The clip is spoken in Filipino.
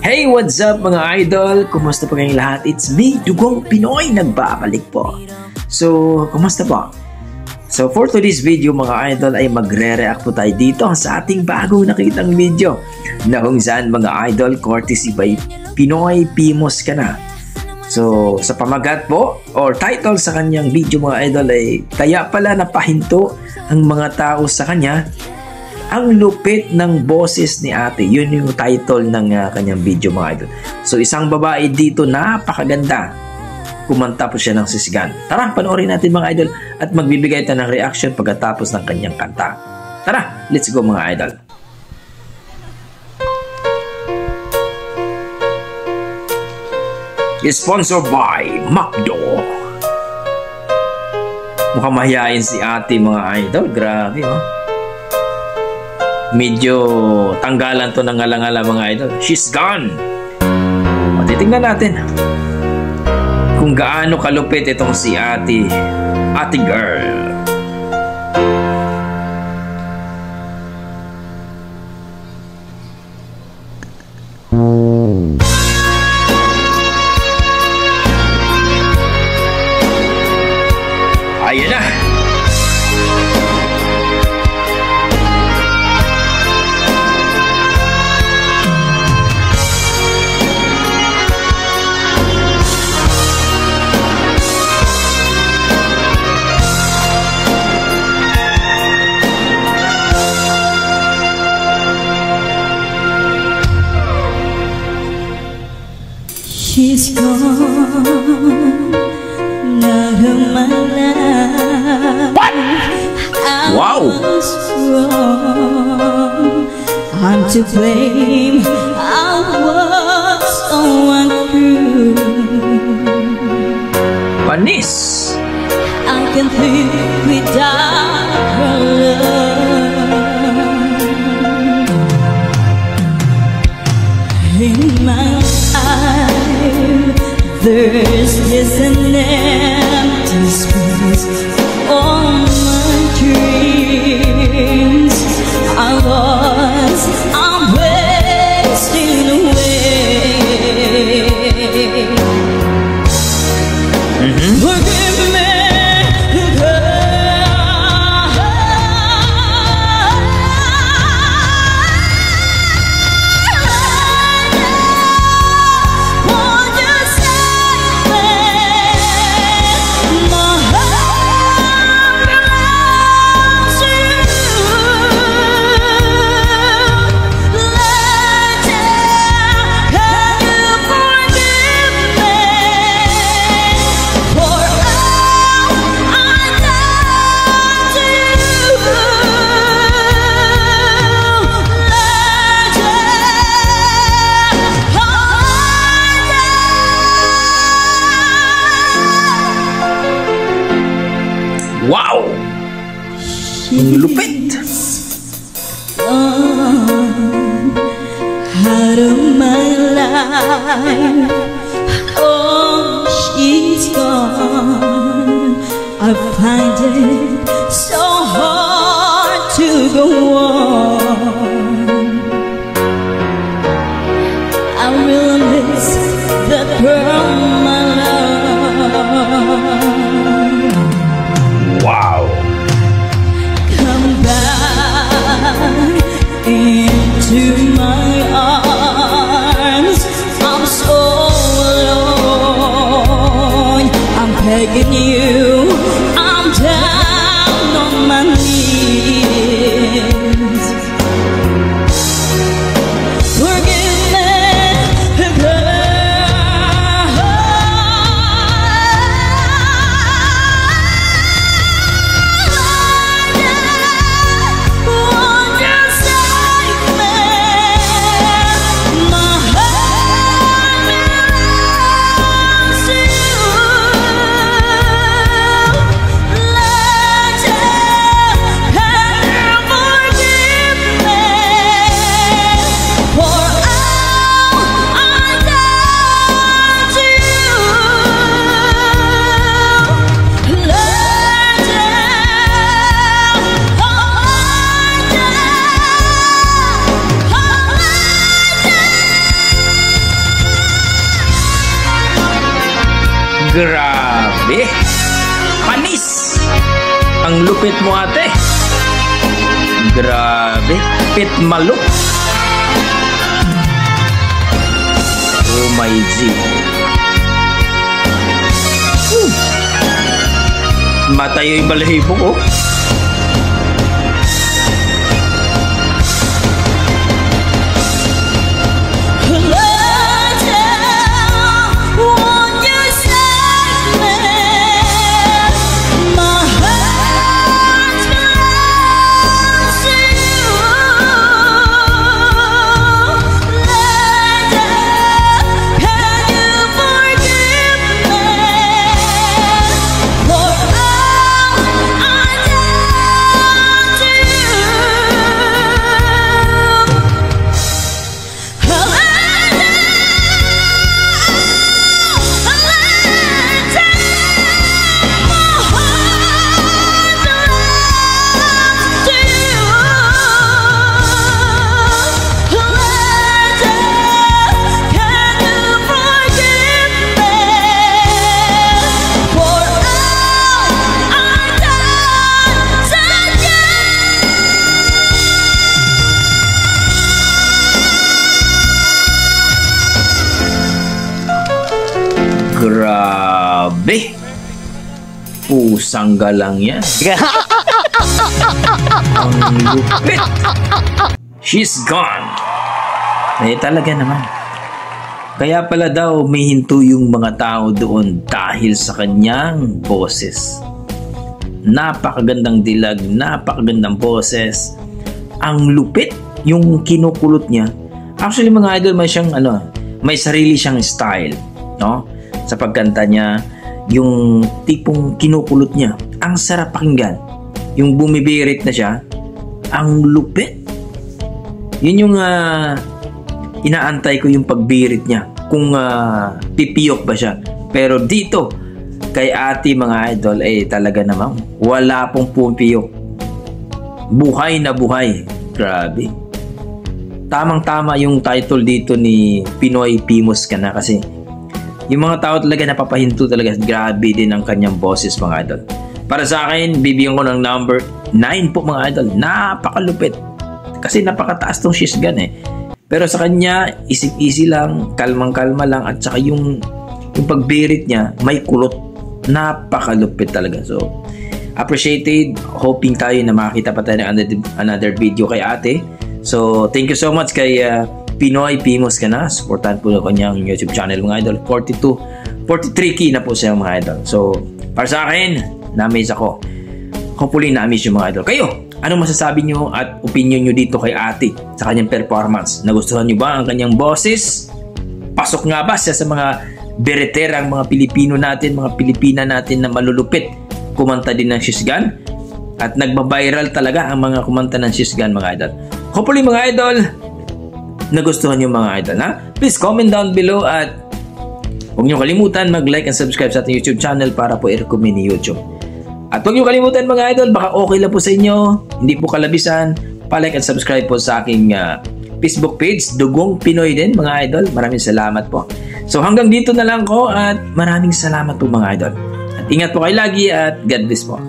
Hey, what's up mga idol? Kumusta po kayong lahat? It's me, Dugong Pinoy, nagbabalik po. So, kumusta po? So, for today's video mga idol ay magre-react po tayo dito sa ating bagong nakitang video na kung saan mga idol, courtesy by Pinoy Pimos Ka Na. So, sa pamagat po or title sa kanyang video mga idol ay kaya pala napahinto ang mga tao sa kanya. Ang lupit ng boses ni ate. Yun yung title ng kanyang video mga idol. So isang babae dito napakaganda. Kumanta po siya ng sisigan. Tara, panoorin natin mga idol at magbibigay tayo ng reaction pagkatapos ng kanyang kanta. Tara, let's go mga idol. Sponsored by Macdo. Mukhang mahihain si ate mga idol. Grabe oh. Medyo tanggalan to ng ngala-ngala mga idol. She's gone. O, titingnan natin kung gaano kalupit itong si ate girl. Ayan na. She's gone, not of my life. What? Wow! I was wrong. I'm to blame. I was so untrue. Panis! I can't live without her love. In my eyes, there's just an empty space. All my dreams are lost, I'm wasting away. Forgive me, wow! Ang lupit! Out of my life, oh, she's gone. I find it so hard to go on. I will miss the girl, my love. Wow! Come back into my arms. I'm so alone. I'm begging you. I'm down on my knees. Forgive me. Grabe! Panis! Ang lupit mo, ate! Grabe! Pitmalok! Oh my G! Matayo yung balahibo ko. Grabe! Pusang galang yan. Ang lupit! She's gone! Eh talaga naman. Kaya pala daw may hinto yung mga tao doon dahil sa kanyang boses. Napakagandang dilag, napakagandang boses. Ang lupit yung kinukulot niya. Actually mga idol, may siyang may sarili siyang style, no? Sa pagkanta niya, yung tipong kinukulot niya, ang sarap pakinggan. Yung bumibirit na siya, ang lupit. Yun yung inaantay ko, yung pagbirit niya, kung pipiyok ba siya. Pero dito kay ate mga idol, talaga namang wala pong pumipiyok. Buhay na buhay. Grabe. Tamang-tama yung title dito ni Pinoy Pimos Ka Na, kasi yung mga tao talaga napapahinto talaga. Grabe din ang kanyang boses mga idol. Para sa akin, bibigyan ko ng number 9 po mga idol. Napakalupit. Kasi napakataas tong She's Gone Pero sa kanya, easy lang, kalmang-kalma lang, at saka yung pagbirit niya, may kulot. Napakalupit talaga. So, appreciated. Hoping tayo na makita pa tayo ng another video kay ate. So, thank you so much kay Pinoy Pimos Ka Na. Supportan po yung kanyang YouTube channel mga idol. 43k na po siya mga idol. So, para sa akin, na-amaze ako. Hopefully, na-amaze yung mga idol. Kayo, anong masasabi nyo at opinion nyo dito kay ate sa kanyang performance? Nagustuhan nyo ba ang kanyang boses? Pasok nga ba siya sa mga bereterang mga Pilipino natin, mga Pilipina natin na malulupit? Kumanta din ng She's Gone? At nagba-viral talaga ang mga kumanta ng She's Gone mga idol. Hopefully mga idol, nagustuhan yung mga idol, ha? Please comment down below at huwag nyo kalimutan mag-like and subscribe sa ating YouTube channel para po i-recommend ni YouTube. At huwag nyo kalimutan mga idol, baka okay lang po sa inyo, hindi po kalabisan, pa-like and subscribe po sa aking Facebook page, Dugong Pinoy din mga idol. Maraming salamat po. So hanggang dito na lang ko at maraming salamat po mga idol. At ingat po kayo lagi at God bless po.